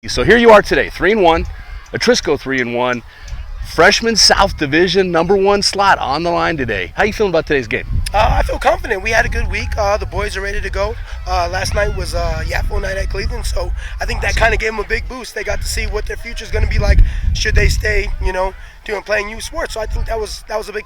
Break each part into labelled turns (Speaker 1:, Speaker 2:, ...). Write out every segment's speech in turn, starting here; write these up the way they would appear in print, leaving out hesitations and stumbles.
Speaker 1: So here you are today, 3-1, Atrisco 3-1, freshman South Division #1 slot on the line today. How you feeling about today's game?
Speaker 2: I feel confident. We had a good week. The boys are ready to go. Last night was Yaffle night at Cleveland, so I think that kind of gave them a big boost. They got to see what their future is going to be like should they stay, doing playing youth sports. So I think that was a big.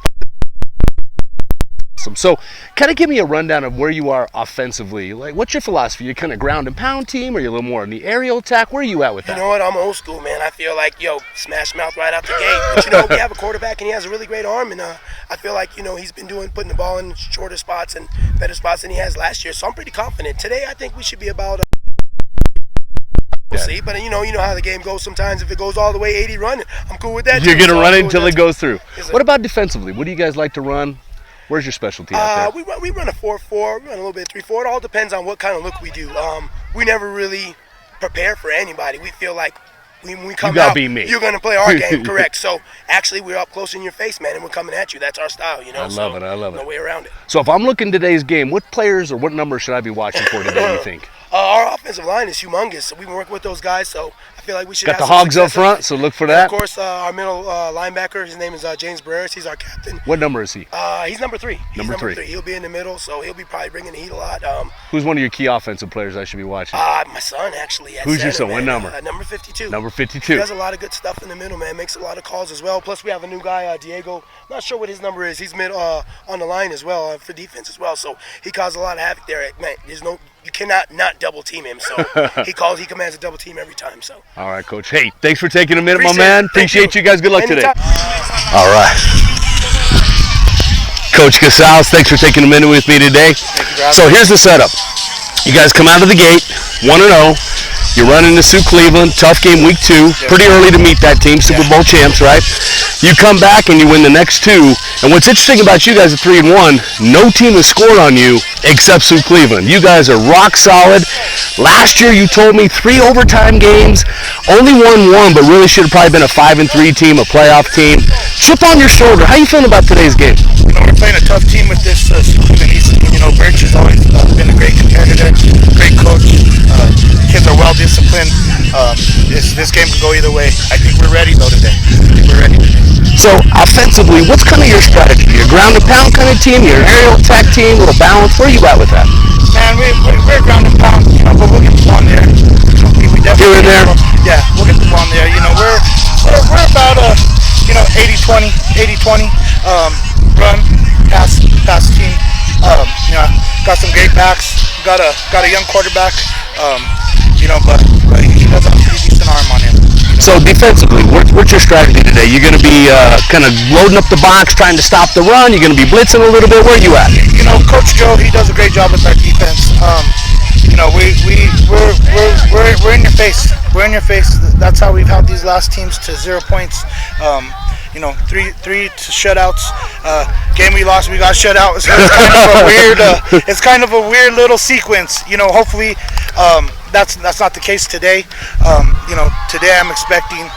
Speaker 1: So kind of give me a rundown of where you are offensively. Like, what's your philosophy? You kind of ground and pound team, or you a little more in the aerial attack? Where are you at with that?
Speaker 2: You know what? I'm old school, man. I feel like, smash mouth right out the gate. But, we have a quarterback, and he has a really great arm. And I feel like, he's been putting the ball in shorter spots and better spots than he has last year. So I'm pretty confident. Today, I think we should be about we'll see. But, you know how the game goes sometimes. If it goes all the way 80 running, I'm cool with that.
Speaker 1: You're going to run it until it goes through. What about defensively? What do you guys like to run? Where's your specialty out there?
Speaker 2: We run a 4-4, we run a little bit 3-4. It all depends on what kind of look we do. We never really prepare for anybody. We feel like when we come out, you're going to play our game, correct. So, actually, we're up close in your face, man, and we're coming at you. That's our style,
Speaker 1: I love it.
Speaker 2: No way around it.
Speaker 1: So, if I'm looking today's game, what players or what numbers should I be watching for today, you think?
Speaker 2: Our offensive line is humongous. So we've been working with those guys, so I feel like we should
Speaker 1: got the Hogs up front, so look for that.
Speaker 2: And of course, our middle linebacker, his name is James Barreras. He's our captain.
Speaker 1: What number is he?
Speaker 2: He's number 3.
Speaker 1: Number three.
Speaker 2: He'll be in the middle, so he'll be probably bringing the heat a lot.
Speaker 1: Who's one of your key offensive players I should be watching?
Speaker 2: My son, actually.
Speaker 1: Who's your son? What number?
Speaker 2: Number 52.
Speaker 1: Number 52.
Speaker 2: He does a lot of good stuff in the middle, man. Makes a lot of calls as well. Plus, we have a new guy, Diego. I'm not sure what his number is. He's mid on the line as well for defense as well. So he caused a lot of havoc there. Man, you cannot not double team him. So he commands a double team every time. So.
Speaker 1: All right, Coach. Hey, thanks for taking a minute, my man. Appreciate you guys. Good luck today. All right. Coach Casals, thanks for taking a minute with me today. So here's the setup. You guys come out of the gate, 1-0. You're running to Sioux Cleveland, tough game week 2. Pretty early to meet that team, Super Bowl champs, right? You come back and you win the next 2. And what's interesting about you guys at 3-1, no team has scored on you except Sioux Cleveland. You guys are rock solid. Last year you told me 3 overtime games, only won 1, but really should have probably been a 5-3 team, a playoff team. Chip on your shoulder. How you feeling about today's game?
Speaker 3: We're playing a tough team with this Sioux Cleveland East. Birch has always been a great competitor, great coach. Kids are well disciplined. This game could go either way. I think we're ready though today.
Speaker 1: So offensively, what's kind of your strategy? You're a ground and pound kind of team, you're an aerial attack team, a little balance. Where are you at with that?
Speaker 3: Man, we're ground and pound, but we'll get the ball in there. We definitely
Speaker 1: in there.
Speaker 3: Yeah, we'll get the ball in there. We're about 80-20 run pass team. Got some great backs. Got a young quarterback. But he does have a pretty decent arm on him.
Speaker 1: So defensively, what's your strategy today? You're going to be kind of loading up the box, trying to stop the run. You're going to be blitzing a little bit. Where are you at?
Speaker 3: Coach Joe, he does a great job with our defense. We're in your face. We're in your face. That's how we've held these last teams to 0 points. 3 shutouts. Game we lost, we got shut out. It's kind of a weird little sequence. Hopefully that's not the case today. Today I'm expecting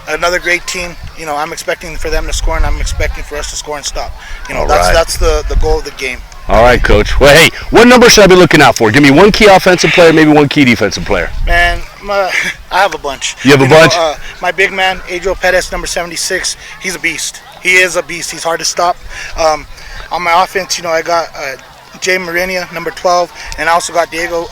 Speaker 3: another great team. I'm expecting for them to score, and I'm expecting for us to score and stop. That's the goal of the game.
Speaker 1: All right, Coach. Well, hey, what number should I be looking out for? Give me one key offensive player, maybe one key defensive player.
Speaker 3: Man, I have a bunch.
Speaker 1: You have a bunch?
Speaker 3: My big man, Adriel Pettis, number 76, he's a beast. He is a beast. He's hard to stop. On my offense, I got Jay Marinia, number 12, and I also got Diego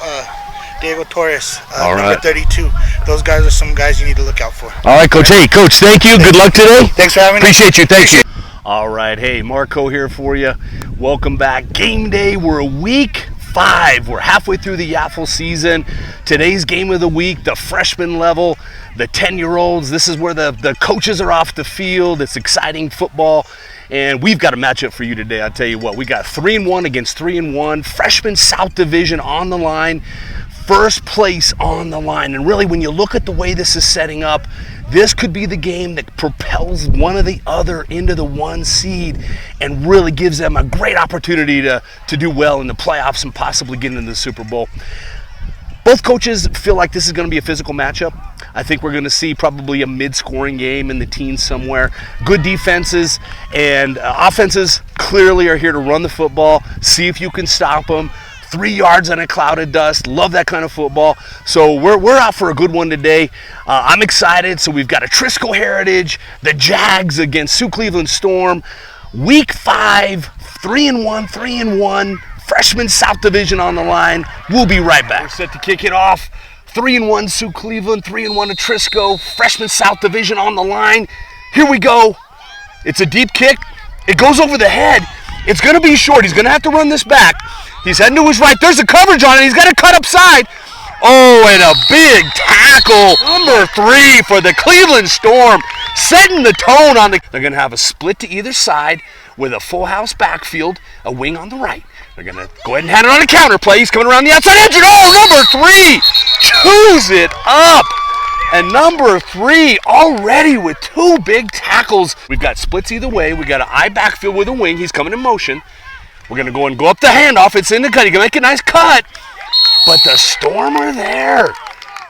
Speaker 3: Torres, number 32. Those guys are some guys you need to look out for.
Speaker 1: All right, Coach. Hey, Coach, thank you. Good luck today.
Speaker 3: Thanks for having me.
Speaker 1: Appreciate you. Thank you. All right. Hey, Marco here for you. Welcome back. Game day. We're week 5. We're halfway through the Yaffle season. Today's game of the week, the freshman level, the 10-year-olds. This is where the coaches are off the field. It's exciting football. And we've got a matchup for you today. I'll tell you what. We got 3-1 against 3-1. Freshman South Division on the line. First place on the line. And really, when you look at the way this is setting up, this could be the game that propels one or the other into the 1 seed and really gives them a great opportunity to do well in the playoffs and possibly get into the Super Bowl. Both coaches feel like this is going to be a physical matchup. I think we're going to see probably a mid-scoring game in the teens somewhere. Good defenses and offenses clearly are here to run the football, see if you can stop them. 3 yards in a cloud of dust. Love that kind of football. So we're out for a good one today. I'm excited. So we've got Atrisco Heritage, the Jags against Sioux Cleveland Storm. Week 5, 3-1. Freshman South Division on the line. We'll be right back. We're set to kick it off. 3-1 Sioux Cleveland, 3-1 Atrisco. Freshman South Division on the line. Here we go. It's a deep kick. It goes over the head. It's going to be short. He's going to have to run this back. He's heading to his right. There's a coverage on it. He's got to cut upside. Oh, and a big tackle. Number 3 for the Cleveland Storm. Setting the tone on the... They're going to have a split to either side with a full house backfield, a wing on the right. They're going to go ahead and hand it on a counter play. He's coming around the outside edge. Oh, number 3 chews it up. And number 3 already with 2 big tackles. We've got splits either way. We've got an eye backfield with a wing. He's coming in motion. We're going to go and go up the handoff. It's in the cut. He can make a nice cut. But the Storm are there.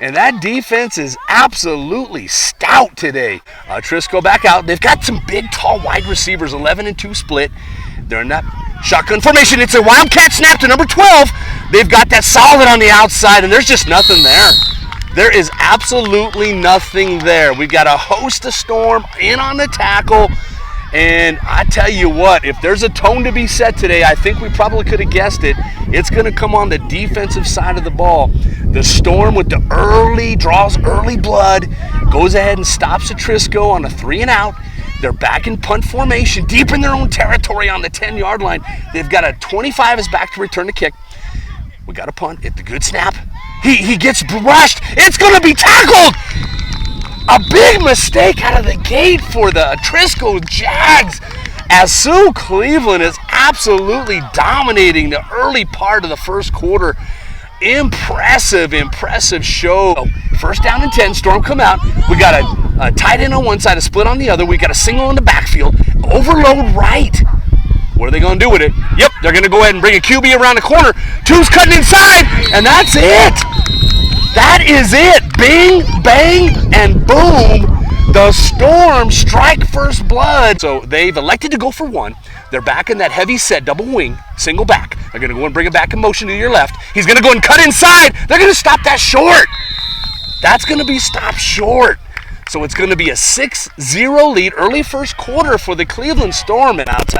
Speaker 1: And that defense is absolutely stout today. Atrisco back out. They've got some big, tall wide receivers, 11 and 2 split. They're in that shotgun formation. It's a wildcat snap to number 12. They've got that solid on the outside, and there's just nothing there. There is absolutely nothing there. We've got a host of Storm in on the tackle. And I tell you what, if there's a tone to be set today, I think we probably could have guessed it. It's going to come on the defensive side of the ball. The Storm with the draws early blood, goes ahead and stops Atrisco on a 3 and out. They're back in punt formation, deep in their own territory on the 10-yard line. They've got a 25 is back to return the kick. We got a punt. It's a good snap. He gets brushed. It's going to be tackled. A big mistake out of the gate for the Atrisco Jags as Sioux Cleveland is absolutely dominating the early part of the first quarter. Impressive show. First down and 10, Storm come out. We got a tight end on one side, a split on the other. We got a single in the backfield. Overload right. What are they going to do with it? Yep, they're going to go ahead and bring a QB around the corner. 2's cutting inside, and that's it. That is it. Bing, bang, and boom. The Storm strike first blood. So they've elected to go for 1. They're back in that heavy set, double wing, single back. They're going to go and bring it back in motion to your left. He's going to go and cut inside. They're going to stop that short. That's going to be stopped short. So it's going to be a 6-0 lead early first quarter for the Cleveland Storm. And out.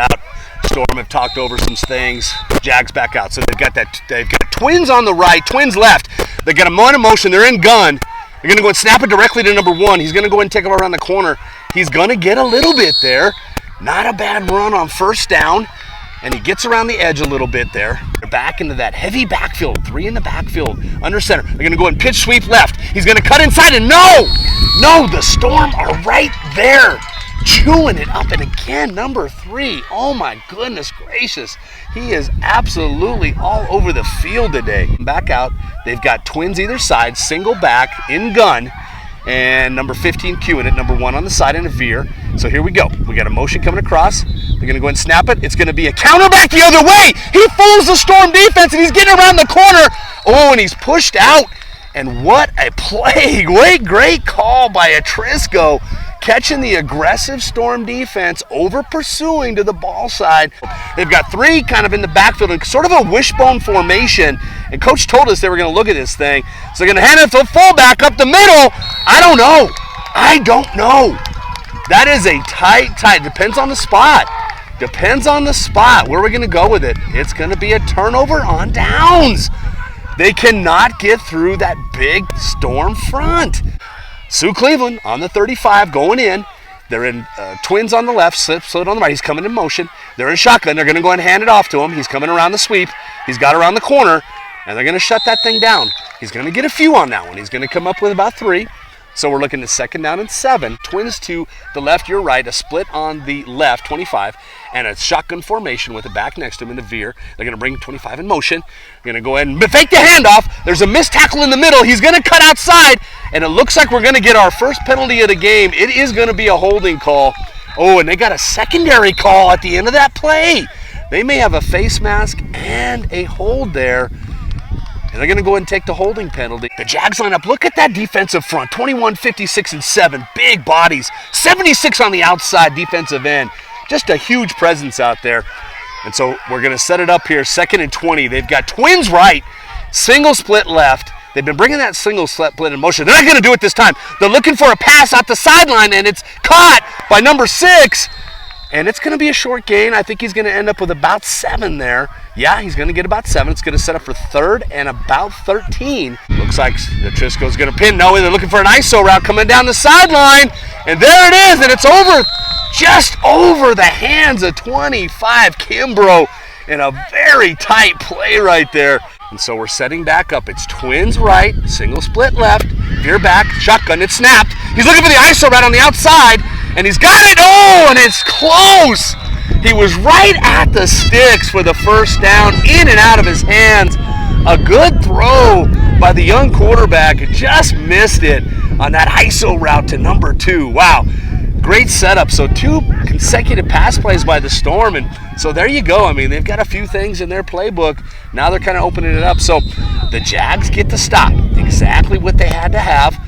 Speaker 1: Storm have talked over some things. Jags back out. So they've got twins on the right, twins left. They got a man in motion. They're in gun. They're going to go and snap it directly to number 1. He's going to go and take him around the corner. He's going to get a little bit there. Not a bad run on first down. And he gets around the edge a little bit there. They're back into that heavy backfield. 3 in the backfield. Under center. They're going to go and pitch sweep left. He's going to cut inside and no, the Storm are right there. Chewing it up, and again, number 3. Oh my goodness gracious. He is absolutely all over the field today. Back out. They've got twins either side, single back, in gun, and number 15 queuing it, number 1 on the side in a veer. So here we go. We got a motion coming across. They're going to go and snap it. It's going to be a counter back the other way. He fools the Storm defense, and he's getting around the corner. Oh, and he's pushed out. And what a play. Great call by Atrisco. Catching the aggressive Storm defense, over pursuing to the ball side. They've got 3 kind of in the backfield, in sort of a wishbone formation. And Coach told us they were going to look at this thing. So they're going to hand it to the fullback up the middle. I don't know. That is a tight. Depends on the spot. Where are we going to go with it? It's going to be a turnover on downs. They cannot get through that big Storm front. Sioux Cleveland on the 35 going in. They're in twins on the left, split on the right. He's coming in motion. They're in shotgun. They're going to go and hand it off to him. He's coming around the sweep. He's got around the corner, and they're going to shut that thing down. He's going to get a few on that one. He's going to come up with about 3. So we're looking at 2nd down and 7. Twins to the left, your right, a split on the left, 25, and a shotgun formation with a back next to him in the veer. They're going to bring 25 in motion. They're going to go ahead and fake the handoff. There's a missed tackle in the middle. He's going to cut outside, and it looks like we're going to get our first penalty of the game. It is going to be a holding call. Oh, and they got a secondary call at the end of that play. They may have a face mask and a hold there. And they're going to go ahead and take the holding penalty. The Jags line up. Look at that defensive front. 21, 56, and 7. Big bodies. 76 on the outside defensive end. Just a huge presence out there. And so we're going to set it up here, 2nd and 20. They've got twins right, single split left. They've been bringing that single split in motion. They're not going to do it this time. They're looking for a pass out the sideline, and it's caught by number 6. And it's going to be a short gain. I think he's going to end up with about 7 there. Yeah, he's going to get about 7. It's going to set up for 3rd and about 13. Looks like Atrisco's going to pin. No, they're looking for an ISO route coming down the sideline. And there it is, and it's over, just over the hands of 25, Kimbrough, in a very tight play right there. And so we're setting back up. It's twins right, single split left, veer back, shotgun, it's snapped. He's looking for the ISO route on the outside, and he's got it. Oh, and it's close. He was right at the sticks for the first down, in and out of his hands. A good throw by the young quarterback. Just missed it on that ISO route to number 2. Wow, great setup. So 2 consecutive pass plays by the Storm, and so there you go. I mean, they've got a few things in their playbook. Now they're kind of opening it up. So the Jags get the stop, exactly what they had to have.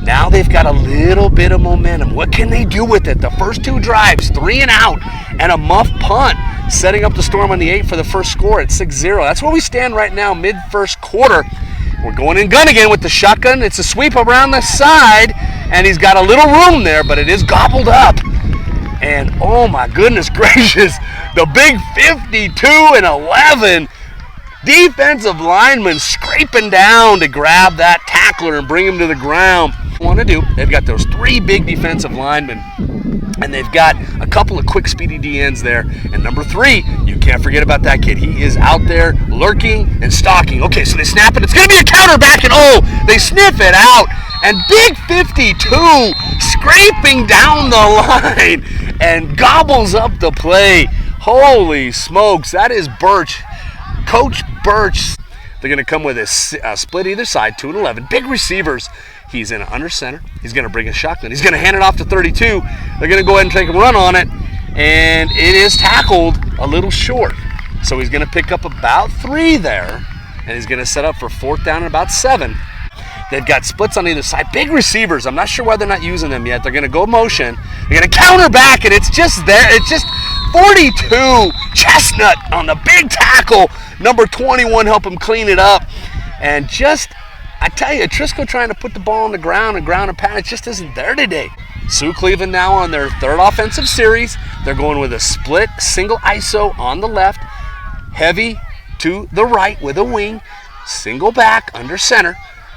Speaker 1: Now they've got a little bit of momentum. What can they do with it? The first 2 drives, 3 and out, and a muff punt, setting up the Storm on the 8 for the first score at 6-0. That's where we stand right now, mid-first quarter. We're going in gun again with the shotgun. It's a sweep around the side, and he's got a little room there, but it is gobbled up. And oh my goodness gracious, the big 52-11 defensive lineman scraping down to grab that tackler and bring him to the ground. Want to do? They've got those 3 big defensive linemen, and they've got a couple of quick, speedy DNs there. And number 3, you can't forget about that kid. He is out there lurking and stalking. Okay, so they snap it. It's going to be a counter back, and oh, they sniff it out. And big 52 scraping down the line and gobbles up the play. Holy smokes, that is Birch. Coach Birch. They're going to come with a split either side, 2 and 11. Big receivers. He's in under center. He's going to bring a shotgun. He's going to hand it off to 32. They're going to go ahead and take a run on it. And it is tackled a little short. So he's going to pick up about 3 there. And he's going to set up for 4th down and about 7. They've got splits on either side. Big receivers. I'm not sure why they're not using them yet. They're going to go motion. They're going to counter back, and it's just there. It's just 42. Chestnut on the big tackle. Number 21 help him clean it up. And just, I tell you, Atrisco trying to put the ball on the ground and pound, it just isn't there today. Sioux Cleveland now on their 3rd offensive series. They're going with a split single ISO on the left. Heavy to the right with a wing. Single back under center.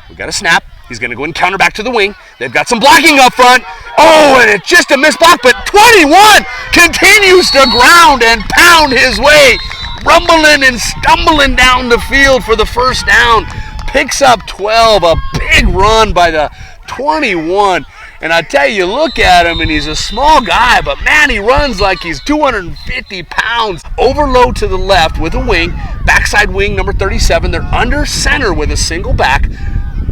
Speaker 1: We got a snap. He's going to go and counter back to the wing. They've got some blocking up front. Oh, and it's just a missed block, but 21 continues to ground and pound his way, rumbling and stumbling down the field for the first down. Picks up 12, a big run by the 21. And I tell you, look at him, and he's a small guy, but man, he runs like he's 250 pounds. Overload to the left with a wing, backside wing number 37. They're under center with a single back.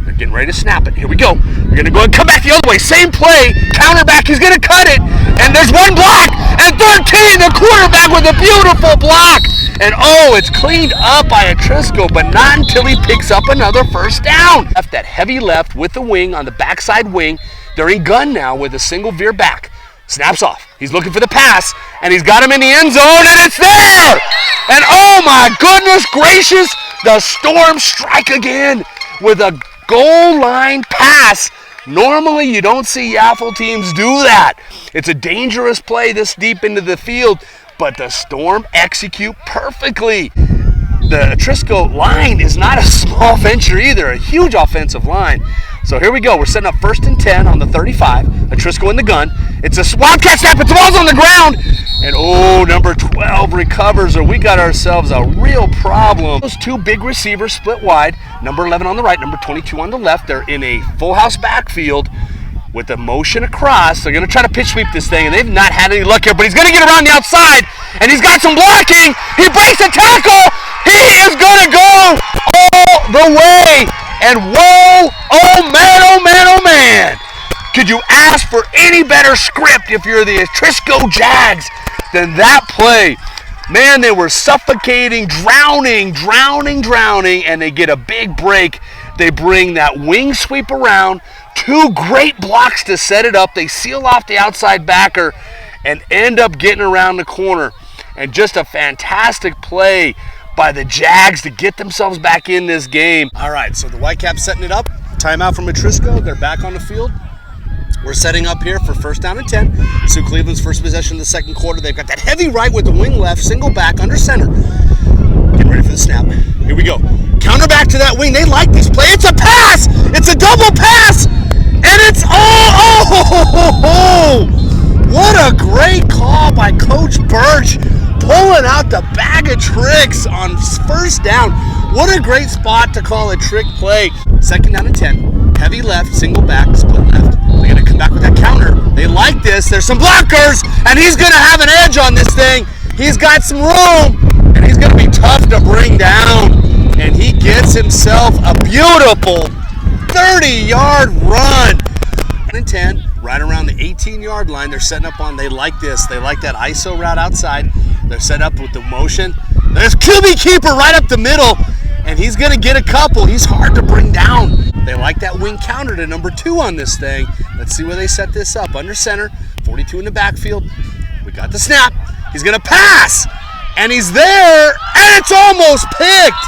Speaker 1: They're getting ready to snap it. Here we go. They're going to go and come back the other way. Same play, counter back. He's going to cut it, and there's 1 block, and 13, the quarterback with a beautiful block. And oh, it's cleaned up by Atrisco, but not until he picks up another first down. Left that heavy left with the wing on the backside wing. They're in gun now with a single veer back. Snaps off. He's looking for the pass, and he's got him in the end zone, and it's there! And oh my goodness gracious, the Storm strike again with a goal line pass. Normally you don't see Yaffle teams do that. It's a dangerous play this deep into the field, but the Storm execute perfectly. The Atrisco line is not a small venture either, a huge offensive line. So here we go. We're setting up 1st and 10 on the 35. Atrisco in the gun. It's a wildcat snap. It's the ball's on the ground. And oh, number 12 recovers, or we got ourselves a real problem. Those 2 big receivers split wide. Number 11 on the right, number 22 on the left. They're in a full house backfield with a motion across. They're going to try to pitch sweep this thing, and they've not had any luck here, but he's going to get around the outside, and he's got some blocking. He breaks the tackle. He is going to go all the way. And whoa, oh man, oh man, oh man. Could you ask for any better script if you're the Atrisco Jags than that play? Man, they were suffocating, drowning, and they get a big break. They bring that wing sweep around, 2 great blocks to set it up. They seal off the outside backer and end up getting around the corner. and just a fantastic play by the Jags to get themselves back in this game.
Speaker 4: All right, so the Whitecaps setting it up. Timeout from Atrisco. They're back on the field. We're setting up here for 1st down and 10. So Cleveland's first possession of the second quarter. They've got that heavy right with the wing left, single back under center. Getting ready for the snap. Here we go. Counter back to that wing. They like this play. It's a pass. It's a double pass. And it's what a great call by Coach Birch, pulling out the bag of tricks on 1st down. What a great spot to call a trick play. 2nd down and 10. Heavy left, single back, split left. They're going to come back with that counter. They like this. There's some blockers, and he's going to have an edge on this thing. He's got some room, and he's going to be tough to bring down. And he gets himself a beautiful 30-yard run. 1 and 10, right around the 18-yard line. They're setting up on, they like this. They like that ISO route outside. They're set up with the motion. There's QB keeper right up the middle, and he's going to get a couple. He's hard to bring down. They like that wing counter to number 2 on this thing. Let's see where they set this up. Under center, 42 in the backfield. We got the snap. He's going to pass, and he's there, and it's almost picked.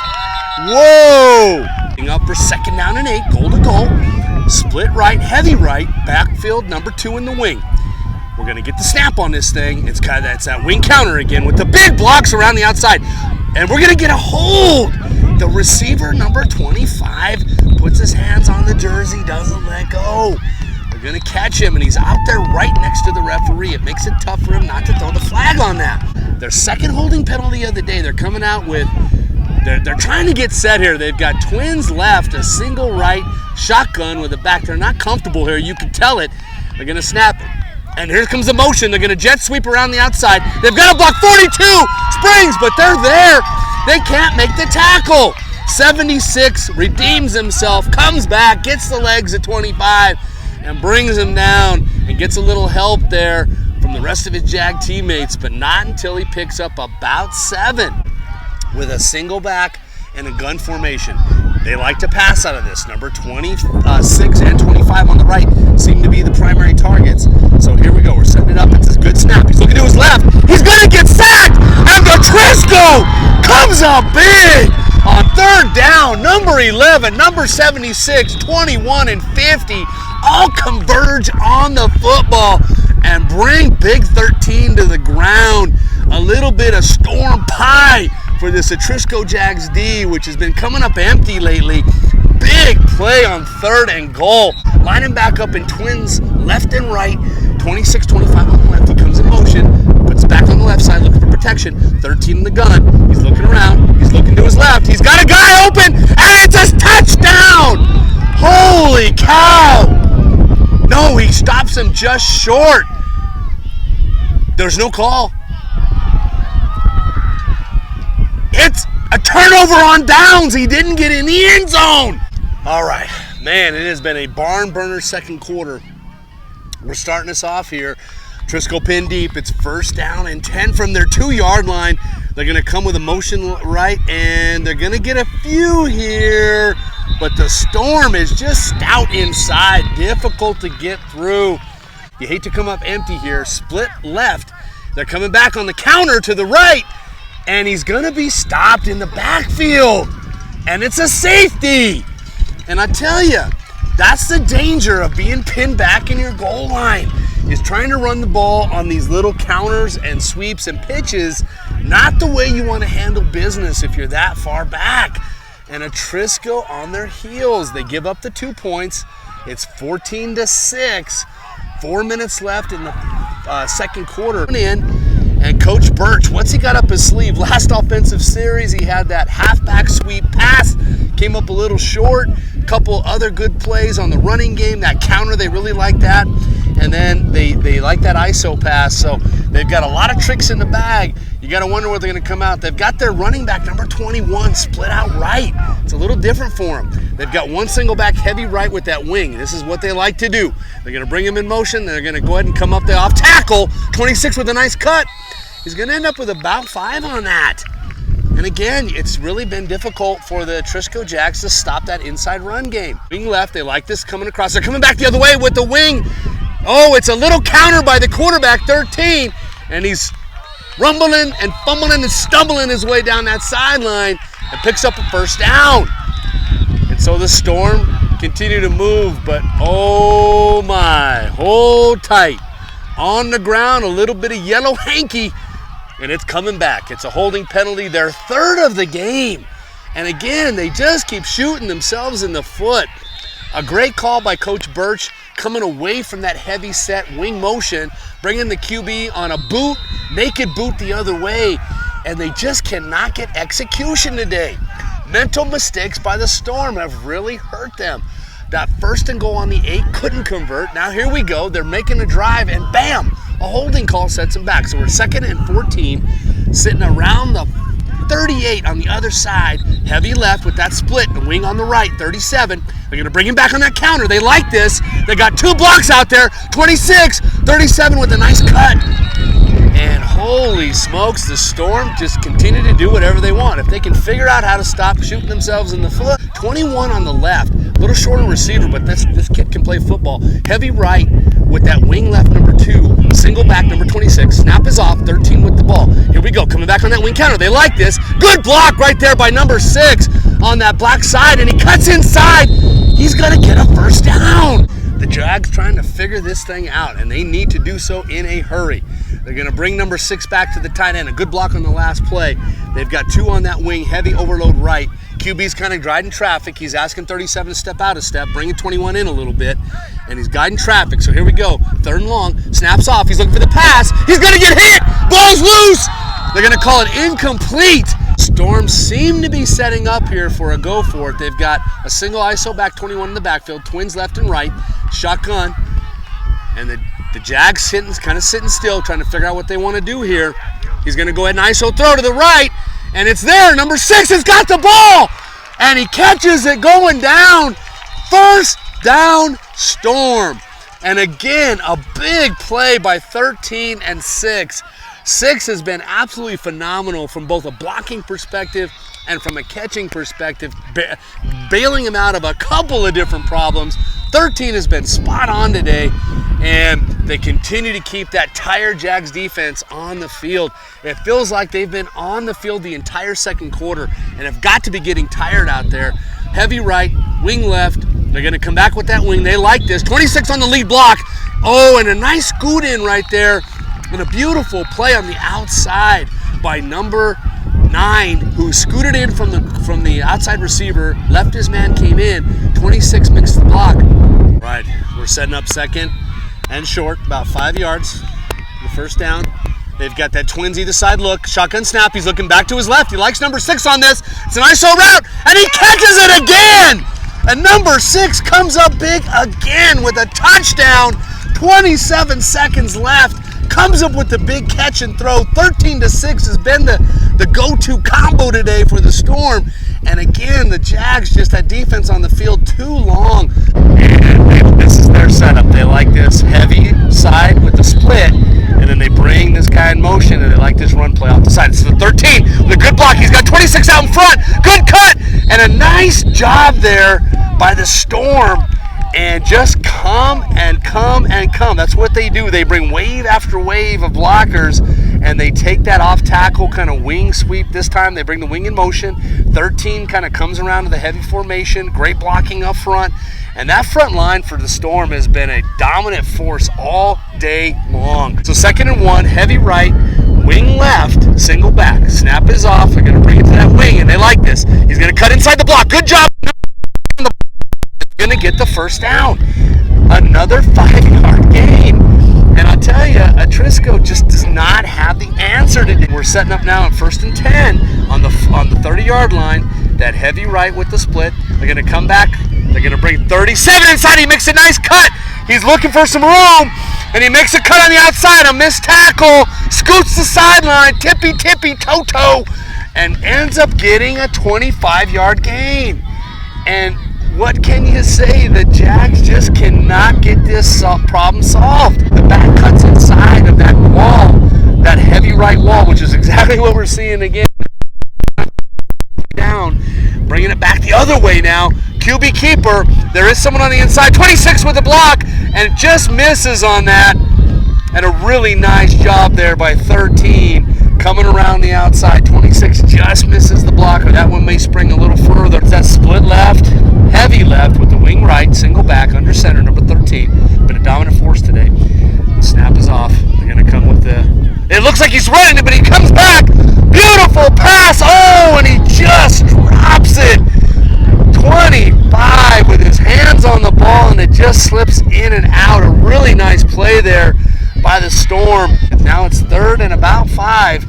Speaker 4: Whoa. Up for 2nd down and 8, goal to goal. Split right, heavy right, backfield, number 2 in the wing. We're going to get the snap on this thing. It's that wing counter again with the big blocks around the outside. And we're going to get a hold. The receiver, number 25, puts his hands on the jersey, doesn't let go. They're going to catch him, and he's out there right next to the referee. It makes it tough for him not to throw the flag on that. Their 2nd holding penalty of the day. They're coming out with, they're trying to get set here. They've got twins left, a single right, shotgun with a back. They're not comfortable here. You can tell it. They're going to snap it. And here comes the motion. They're going to jet sweep around the outside. They've got to block 42 Springs, but they're there. They can't make the tackle. 76 redeems himself, comes back, gets the legs at 25, and brings him down and gets a little help there from the rest of his Jag teammates, but not until he picks up about 7 with a single back and a gun formation. They like to pass out of this. Number 26 and 25 on the right seem to be the primary targets. So here we go. We're setting it up. It's a good snap. He's looking to his left. He's going to get sacked. And Atrisco comes up big on 3rd down. Number 11, number 76, 21, and 50 all converge on the football and bring Big 13 to the ground. A little bit of storm pie for this Atrisco Jags D, which has been coming up empty lately. Big play on 3rd and goal. Lining back up in twins, left and right. 26, 25 on the left. He comes in motion, puts it back on the left side, looking for protection. 13 in the gun. He's looking around. He's looking to his left. He's got a guy open, and it's a touchdown! Holy cow! No, he stops him just short. There's no call. It's a turnover on downs. He didn't get in the end zone. All right, man, it has been a barn burner second quarter. We're starting us off here. Atrisco pin deep. It's 1st down and 10 from their 2-yard line. They're going to come with a motion right, and they're going to get a few here, but the storm is just stout inside. Difficult to get through. You hate to come up empty here. Split left. They're coming back on the counter to the right, and he's going to be stopped in the backfield. And it's a safety. And I tell you, that's the danger of being pinned back in your goal line, is trying to run the ball on these little counters and sweeps and pitches. Not the way you want to handle business if you're that far back. And Atrisco on their heels. They give up the 2 points. It's 14-6. 4 minutes left in the second quarter. And Coach Birch, what's he got up his sleeve? Last offensive series, he had that halfback sweep pass. Came up a little short. A couple other good plays on the running game. That counter, they really like that. And then they like that ISO pass. So they've got a lot of tricks in the bag. You got to wonder where they're going to come out. They've got their running back, number 21, split out right. It's a little different for them. They've got one single back heavy right with that wing. This is what they like to do. They're going to bring him in motion. They're going to go ahead and come up there off tackle. 26 with a nice cut. He's going to end up with about 5 on that. And again, it's really been difficult for the Atrisco Jags to stop that inside run game. Wing left, they like this coming across. They're coming back the other way with the wing. Oh, it's a little counter by the quarterback, 13. And he's rumbling and fumbling and stumbling his way down that sideline and picks up a first down. And so the Storm continue to move, but oh my, hold tight. On the ground, a little bit of yellow hanky, and it's coming back. It's a holding penalty, their third of the game. And again, they just keep shooting themselves in the foot. A great call by Coach Birch, coming away from that heavy set wing motion, bringing the QB on a boot, naked boot the other way, and they just cannot get execution today. Mental mistakes by the Storm have really hurt them. That first and goal on the 8 couldn't convert. Now here we go. They're making a drive, and bam, a holding call sets them back. So we're 2nd and 14, sitting around the 38 on the other side. Heavy left with that split, the wing on the right, 37. They're going to bring him back on that counter. They like this. They got 2 blocks out there, 26, 37 with a nice cut. And holy smokes, the Storm just continue to do whatever they want. If they can figure out how to stop shooting themselves in the foot. 21 on the left, a little shorter receiver, but this kid can play football. Heavy right with that wing left, number 2. Single back, number 26. Snap is off, 13 with the ball. Here we go, coming back on that wing counter. They like this. Good block right there by number 6 on that black side, and he cuts inside. He's going to get a first down. The Jags trying to figure this thing out, and they need to do so in a hurry. They're going to bring number 6 back to the tight end. A good block on the last play. They've got 2 on that wing, heavy overload right. QB's kind of guiding traffic. He's asking 37 to step out a step, bringing 21 in a little bit, and he's guiding traffic. So here we go. 3rd and long. Snaps off. He's looking for the pass. He's going to get hit. Ball's loose. They're going to call it incomplete. Storm seem to be setting up here for a go for it. They've got a single ISO back 21 in the backfield, twins left and right, shotgun, and the Jags kind of sitting still, trying to figure out what they want to do here. He's going to go ahead and ISO throw to the right, and it's there. Number 6 has got the ball, and he catches it going down. First down, Storm. And again, a big play by 13 and 6. 6 has been absolutely phenomenal from both a blocking perspective and from a catching perspective, bailing him out of a couple of different problems. 13 has been spot on today, and they continue to keep that tired Jags defense on the field. It feels like they've been on the field the entire second quarter and have got to be getting tired out there. Heavy right, wing left. They're going to come back with that wing. They like this. 26 on the lead block. Oh, and a nice scoot in right there. And a beautiful play on the outside by number 9, who scooted in from the outside receiver, left his man, came in. 26 mixed the block. Right, we're setting up 2nd and short, about 5 yards. The first down. They've got that twins either side look. Shotgun snap. He's looking back to his left. He likes number 6 on this. It's an ISO route, and he catches it again. And number 6 comes up big again with a touchdown. 27 seconds left. Comes up with the big catch and throw. 13 to 6 has been the go-to combo today for the Storm. And again, the Jags, just that defense on the field too long. And this is their setup. They like this heavy side with the split, and then they bring this guy in motion, and they like this run play off the side. It's the 13 with a good block. He's got 26 out in front. Good cut, and a nice job there by the Storm. And just come and come and come. That's what they do. They bring wave after wave of blockers, and they take that off tackle kind of wing sweep. This time they bring the wing in motion. 13 kind of comes around to the heavy formation. Great blocking up front. And that front line for the Storm has been a dominant force all day long. So 2nd and 1, heavy right, wing left, single back. Snap is off. They're going to bring it to that wing, and they like this. He's going to cut inside the block. Good job. Going to get the first down. Another 5-yard gain. And I'll tell you, Atrisco just does not have the answer today. We're setting up now on 1st and 10 on the 30-yard line. That heavy right with the split. They're going to come back. They're going to bring 37 inside. He makes a nice cut. He's looking for some room, and he makes a cut on the outside. A missed tackle. Scoots the sideline. Tippy, toe, and ends up getting a 25-yard gain. And what can you say? The Jags just cannot get this problem solved. The back cuts inside of that wall, that heavy right wall, which is exactly what we're seeing again. Down, bringing it back the other way now. QB keeper, there is someone on the inside. 26 with a block, and it just misses on that. And a really nice job there by 13
Speaker 1: coming around the outside. 26 just misses the blocker. That one may spring a little further. It's that split left, heavy left with the wing right, single back under center, number 13. Been a dominant force today. The snap is off. They're going to come with the... It looks like he's running it, but he comes back. Beautiful pass. Oh, and he just drops it. 25 with his hands on the ball, and it just slips in and out. A really nice play there by the Storm. Now it's 3rd and about 5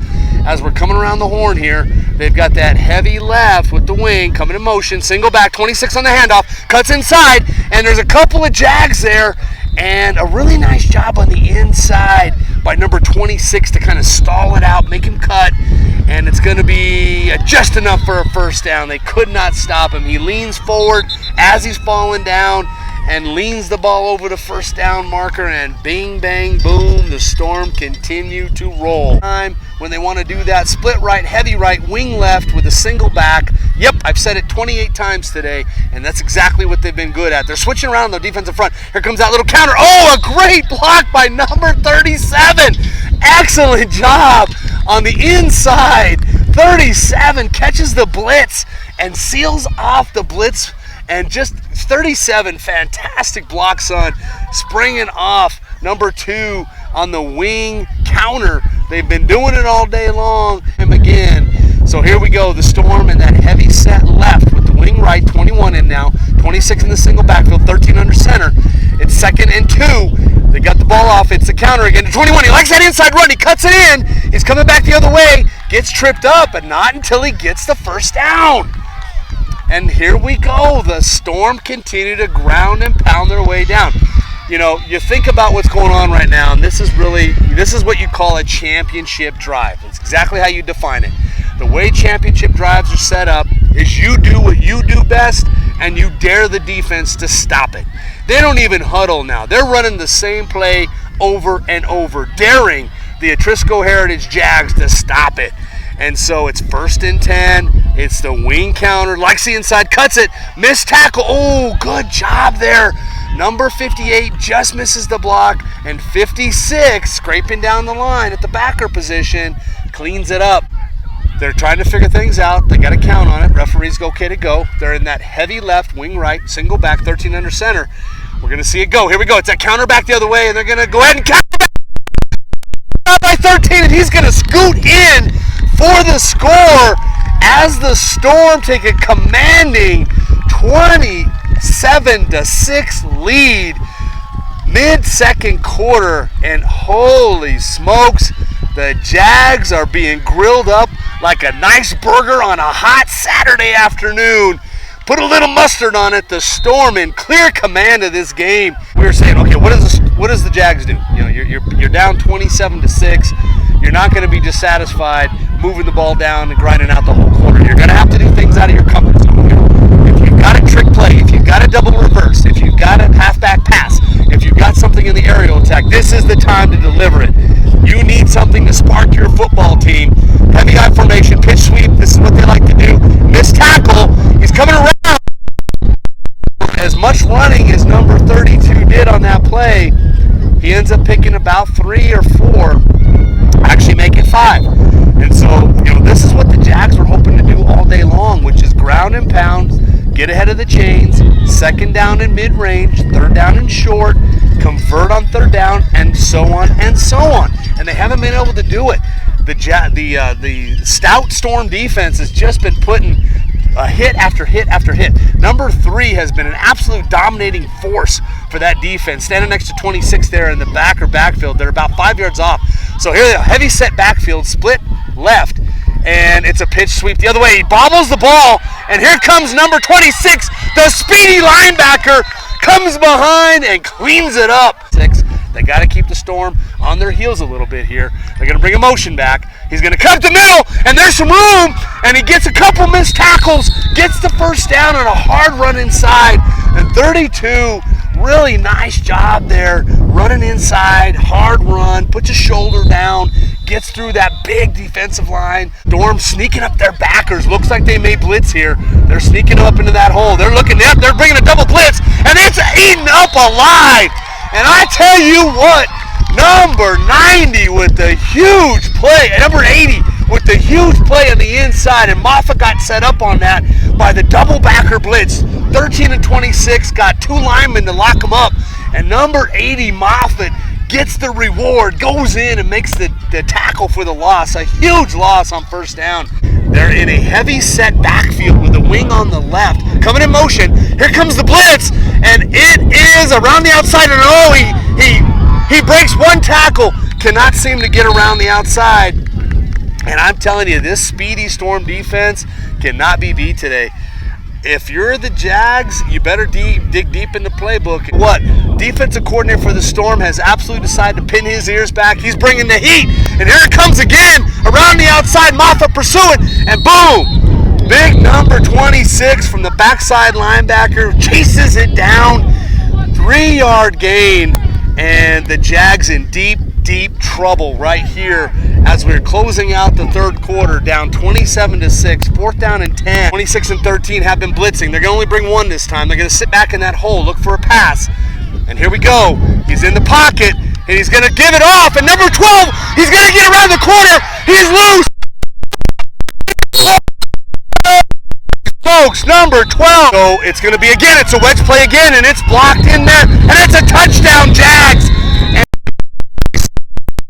Speaker 1: as we're coming around the horn here. They've got that heavy left with the wing coming in motion. Single back, 26 on the handoff, cuts inside, and there's a couple of Jags there, and a really nice job on the inside by number 26 to kind of stall it out, make him cut, and it's going to be just enough for a first down. They could not stop him. He leans forward as he's falling down and leans the ball over the first down marker, and bing, bang, boom, the Storm continue to roll. Time when they want to do that, split right, heavy right, wing left with a single back. Yep, I've said it 28 times today, and that's exactly what they've been good at. They're switching around on the defensive front. Here comes that little counter. Oh, a great block by number 37. Excellent job on the inside. 37 catches the blitz and seals off the blitz. And just 37, fantastic block, son. Springing off number 2 on the wing counter. They've been doing it all day long. And again, so here we go. The Storm in that heavy set left with the wing right, 21 in now, 26 in the single backfield, 13 under center. It's 2nd and 2. They got the ball off. It's the counter again to 21. He likes that inside run. He cuts it in. He's coming back the other way. Gets tripped up, but not until he gets the first down. And here we go. The Storm continue to ground and pound their way down. You know, you think about what's going on right now, and this is what you call a championship drive. It's exactly how you define it. The way championship drives are set up is you do what you do best, and you dare the defense to stop it. They don't even huddle now. They're running the same play over and over, daring the Atrisco Heritage Jags to stop it. And so it's 1st and 10. It's the wing counter. Likes the inside, cuts it. Missed tackle. Oh, good job there. Number 58 just misses the block. And 56, scraping down the line at the backer position, cleans it up. They're trying to figure things out. They got to count on it. Referees okay to go. They're in that heavy left, wing right, single back, 13 under center. We're going to see it go. Here we go. It's that counter back the other way, and they're going to go ahead and count by 13, and he's going to scoot in for the score as the Storm take a commanding 27-6 lead mid-second quarter. And holy smokes, the Jags are being grilled up like a nice burger on a hot Saturday afternoon. Put a little mustard on it. The Storm in clear command of this game. We were saying, okay, what does the Jags do? You know, you're down 27-6. You're not going to be dissatisfied moving the ball down and grinding out the whole quarter. You're going to have to do things out of your comfort zone here. If you've got a trick play, if you've got a double reverse, if you've got a halfback pass, if you've got something in the aerial attack, this is the time to deliver it. You need something to spark your football team. Heavy eye formation, pitch sweep. This is what they like to do. Missed tackle. He's coming around. As much running as number 32 did on that play, he ends up picking about 3 or 4. Actually make it 5. And so, you know, this is what the Jags were hoping to do all day long, which is ground and pound, get ahead of the chains, 2nd down in mid-range, 3rd down in short, convert on 3rd down, and so on and so on. And they haven't been able to do it. The stout Storm defense has just been putting hit after hit after hit. Number 3 has been an absolute dominating force for that defense, standing next to 26 there in the backfield. They're about 5 yards off. So here they are, heavy set backfield, split left, and it's a pitch sweep the other way. He bobbles the ball, and here comes number 26, the speedy linebacker, comes behind and cleans it up. They got to keep the Storm on their heels a little bit here. They're going to bring a motion back. He's going to cut the middle, and there's some room, and he gets a couple missed tackles, gets the first down on a hard run inside, and 32, really nice job there, running inside, hard run, puts his shoulder down, gets through that big defensive line. Storm sneaking up their backers. Looks like they may blitz here. They're sneaking up into that hole. They're looking up. They're bringing a double blitz, and it's eaten up alive. And I tell you what, number 90 with the huge play. Number 80 with the huge play on the inside, and Moffitt got set up on that by the double backer blitz. 13 and 26, got 2 linemen to lock him up, and number 80, Moffitt, gets the reward, goes in and makes the tackle for the loss. A huge loss on first down. They're in a heavy set backfield with a wing on the left. Coming in motion. Here comes the blitz, and it is around the outside. And oh, he breaks one tackle. Cannot seem to get around the outside. And I'm telling you, this speedy Storm defense cannot be beat today. If you're the Jags, you better dig deep in the playbook. What? Defensive coordinator for the Storm has absolutely decided to pin his ears back. He's bringing the heat. And here it comes again. Around the outside, Moffitt pursuing. And boom! Big number 26 from the backside linebacker. Chases it down. 3-yard gain. And the Jags in deep trouble right here as we're closing out the third quarter, down 27-6, 4th down and 10. 26 and 13 have been blitzing. They're going to only bring one this time. They're going to sit back in that hole, look for a pass. And here we go. He's in the pocket, and he's going to give it off. And number 12, he's going to get around the corner. He's loose. Folks, number 12. So it's going to be again, it's a wedge play again, and it's blocked in there. And it's a touchdown, Jags.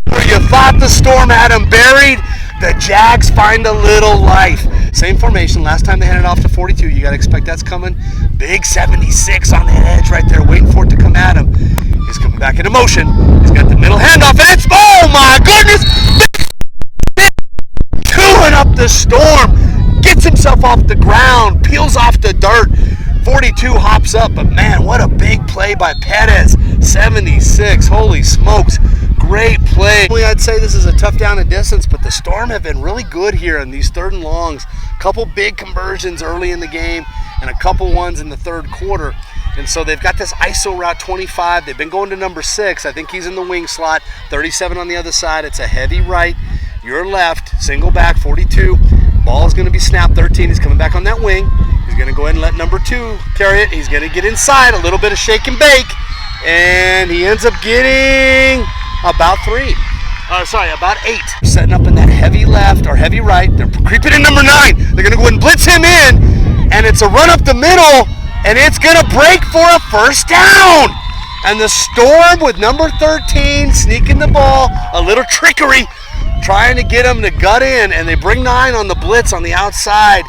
Speaker 1: Where you thought the Storm had him buried, the Jags find a little life. Same formation. Last time they handed it off to 42. You got to expect that's coming. Big 76 on the edge right there, waiting for it to come at him. He's coming back into motion. He's got the middle handoff, and it's, oh my goodness! Chewing up the Storm. Gets himself off the ground, peels off the dirt. 42 hops up, but man, what a big play by Perez. 76, holy smokes. Great play. I'd say this is a tough down and distance, but the Storm have been really good here in these 3rd and longs. Couple big conversions early in the game and a couple ones in the third quarter. And so they've got this ISO route 25. They've been going to number 6. I think he's in the wing slot. 37 on the other side. It's a heavy right. Your left. Single back 42. Ball is going to be snapped. 13. He's coming back on that wing. He's going to go ahead and let number 2 carry it. He's going to get inside. A little bit of shake and bake. And he ends up getting about 3. About 8. Setting up in that heavy left or heavy right. They're creeping in number 9. They're going to go ahead and blitz him in. And it's a run up the middle. And it's going to break for a first down. And the Storm with number 13 sneaking the ball. A little trickery. Trying to get him to gut in. And they bring 9 on the blitz on the outside.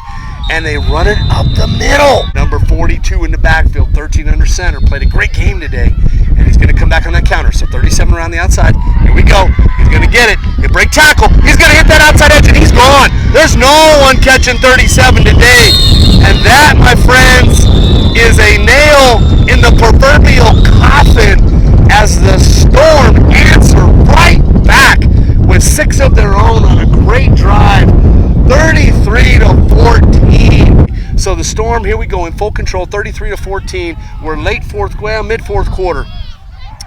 Speaker 1: And they run it up the middle. Number 42 in the backfield, 13 under center. Played a great game today. And he's going to come back on that counter. So 37 around the outside. Here we go. He's going to get it. He'll break tackle. He's going to hit that outside edge, and he's gone. There's no one catching 37 today. And that, my friends, is a nail in the proverbial coffin as the Storm answer right back with 6 of their own on a great drive. 33-14. So the Storm, here we go, in full control, 33-14. We're mid fourth quarter.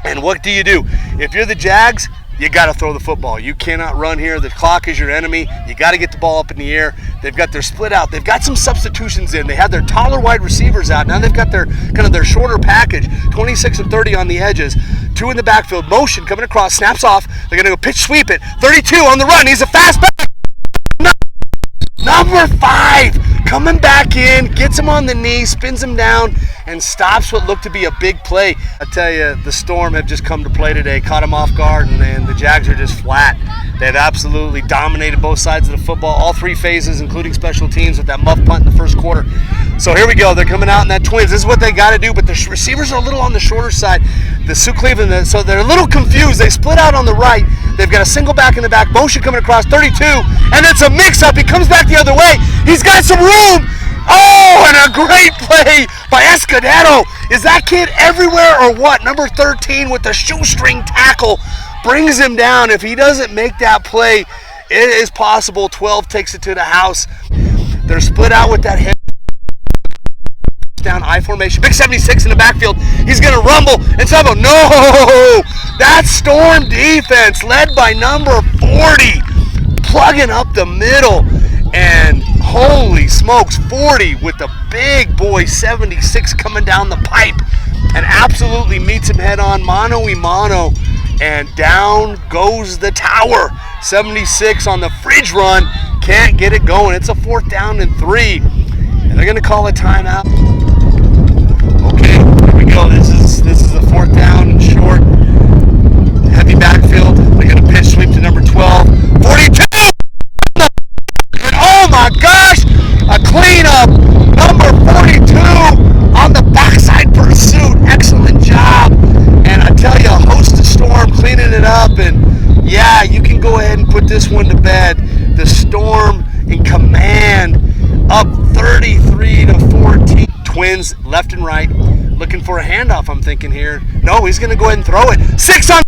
Speaker 1: And what do? If you're the Jags, you got to throw the football. You cannot run here. The clock is your enemy. You got to get the ball up in the air. They've got their split out. They've got some substitutions in. They had their taller wide receivers out. Now they've got their shorter package, 26 and 30 on the edges. 2 in the backfield. Motion coming across. Snaps off. They're going to go pitch sweep it. 32 on the run. He's a fast back. Number 5 coming back in, gets him on the knee, spins him down, and stops what looked to be a big play. I tell you, the Storm have just come to play today, caught him off guard, and the Jags are just flat. They've absolutely dominated both sides of the football, all 3 phases, including special teams with that muff punt in the first quarter. So here we go. They're coming out in that twins. This is what they got to do, but the receivers are a little on the shorter side. The Sioux Cleveland, so they're a little confused. They split out on the right. They've got a single back in the back. Motion coming across 32, and it's a mix-up. He comes back the other way. He's got some room. Oh, and a great play by Escodedo. Is that kid everywhere or what? Number 13 with the shoestring tackle brings him down. If he doesn't make that play, it is possible 12 takes it to the house. They're split out with that head down I formation. Big 76 in the backfield. He's going to rumble and somehow, no! That Storm defense led by number 40 plugging up the middle. And holy smokes, 40 with the big boy 76 coming down the pipe and absolutely meets him head on, mano y mano, and down goes the tower. 76 on the fridge run. Can't get it going. It's a 4th down and 3. And they're going to call a timeout. Okay, here we go. This is a 4th down and short. Heavy backfield. They're going to pitch sweep to number 12. 42! And oh my gosh! A cleanup. Number 42 on the backside pursuit. Excellent job. And I tell you, host the Storm cleaning it up. And yeah, you can go ahead and put this one to bed. The Storm in command, up 33-14. Twins left and right, looking for a handoff. I'm thinking here. No, he's going to go ahead and throw it. 6 on.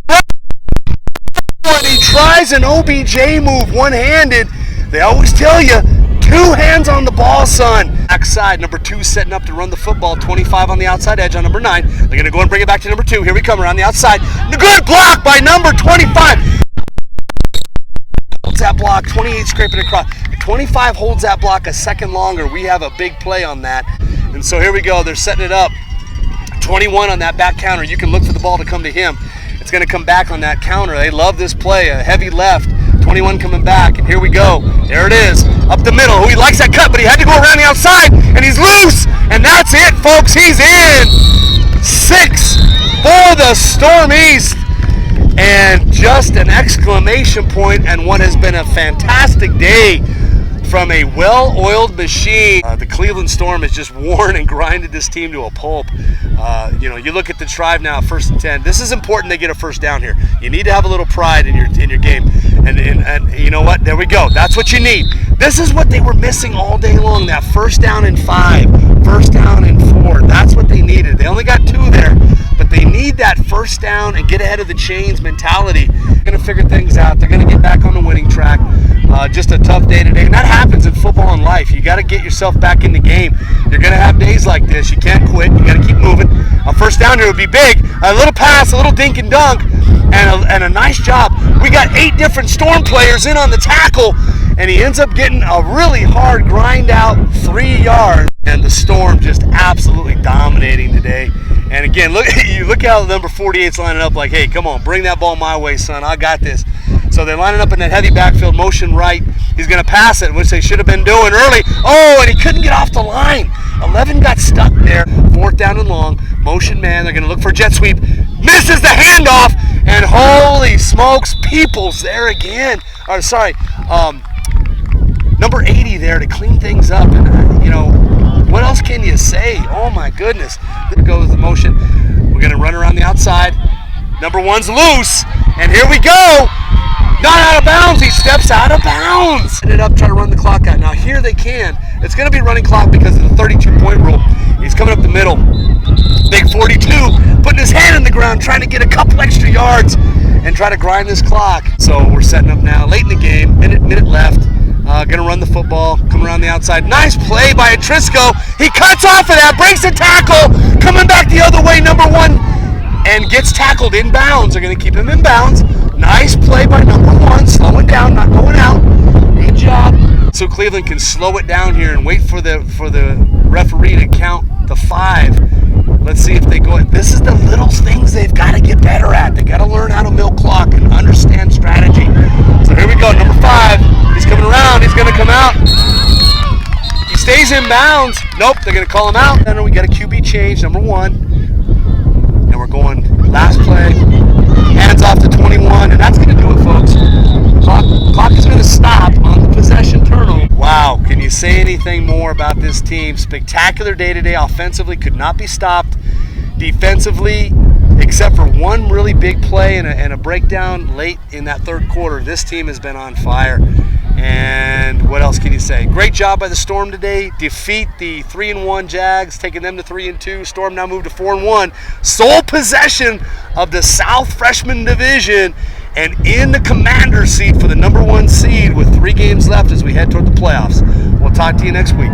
Speaker 1: And he tries an OBJ move, one-handed. They always tell you, 2 hands on the ball, son. Backside, number 2 setting up to run the football. 25 on the outside edge on number 9. They're going to go and bring it back to number 2. Here we come around the outside. Good block by number 25. Holds that block. 28 scraping across. 25 holds that block a second longer. We have a big play on that. And so here we go. They're setting it up. 21 on that back counter. You can look for the ball to come to him. It's going to come back on that counter. They love this play. A heavy left. 21 coming back. And here we go. There it is. Up the middle. He likes that cut, but he had to go around the outside. And he's loose. And that's it, folks. He's in. 6 for the Storm East. And just an exclamation point and what has been a fantastic day from a well-oiled machine. The Cleveland Storm has just worn and grinded this team to a pulp. You look at the drive now, 1st and 10. This is important they get a 1st down here. You need to have a little pride in your game. And you know what? There we go. That's what you need. This is what they were missing all day long, that 1st down and 5, 1st down and 4. That's what they needed. They only got 2 there, but they need that 1st down and get ahead of the chains mentality. They're going to figure things out. They're going to get back on the winning track. Just a tough day today. And that happens in football and life. You got to get yourself back in the game. You're going to have days like this. You can't quit. You got to keep moving. A 1st down here would be big. A little pass, a little dink and dunk, and a nice job. We got 8 different Storm players in on the tackle, and he ends up getting a really hard grind out 3 yards. And the Storm just absolutely dominating today. And again, look how number 48's lining up like, hey, come on, bring that ball my way, son. I got this. So they're lining up in that heavy backfield, motion right. He's going to pass it, which they should have been doing early. Oh, and he couldn't get off the line. 11 got stuck there. 4th down and long. Motion man. They're going to look for a jet sweep. Misses the handoff. And holy smokes, Peoples there again. Or sorry, number 80 there to clean things up. And, what else can you say? Oh, my goodness. There goes the motion. We're going to run around the outside. Number 1's loose. And here we go. Not out of bounds. He steps out of bounds. Ended up trying to run the clock out. Now here they can. It's going to be running clock because of the 32-point rule. He's coming up the middle. Big 42, putting his hand in the ground, trying to get a couple extra yards and try to grind this clock. So we're setting up now, late in the game, minute left. Going to run the football, come around the outside. Nice play by Atrisco. He cuts off of that, breaks the tackle, coming back the other way, number 1, and gets tackled in bounds. They're going to keep him in bounds. Nice play by number 1, slowing down, not going out. Good job. So Cleveland can slow it down here and wait for the referee to count the 5. Let's see if they go. This is the little things they've got to get better at. They got to learn how to milk clock and understand strategy. So here we go, number 5. He's coming around. He's going to come out. He stays in bounds. Nope, they're going to call him out. Then we got a QB change, number 1. And we're going last play. Hands off to 21, and that's going to do it, folks. Clock is going to stop on the possession turnover. Wow, can you say anything more about this team? Spectacular day today. Offensively, could not be stopped. Defensively, except for one really big play and a breakdown late in that 3rd quarter, this team has been on fire. And what else can you say? Great job by the Storm today. Defeat the 3-1 Jags, taking them to 3-2. Storm now moved to 4-1. Sole possession of the South Freshman Division, and in the commander's seat for the number 1 seed with 3 games left as we head toward the playoffs. We'll talk to you next week.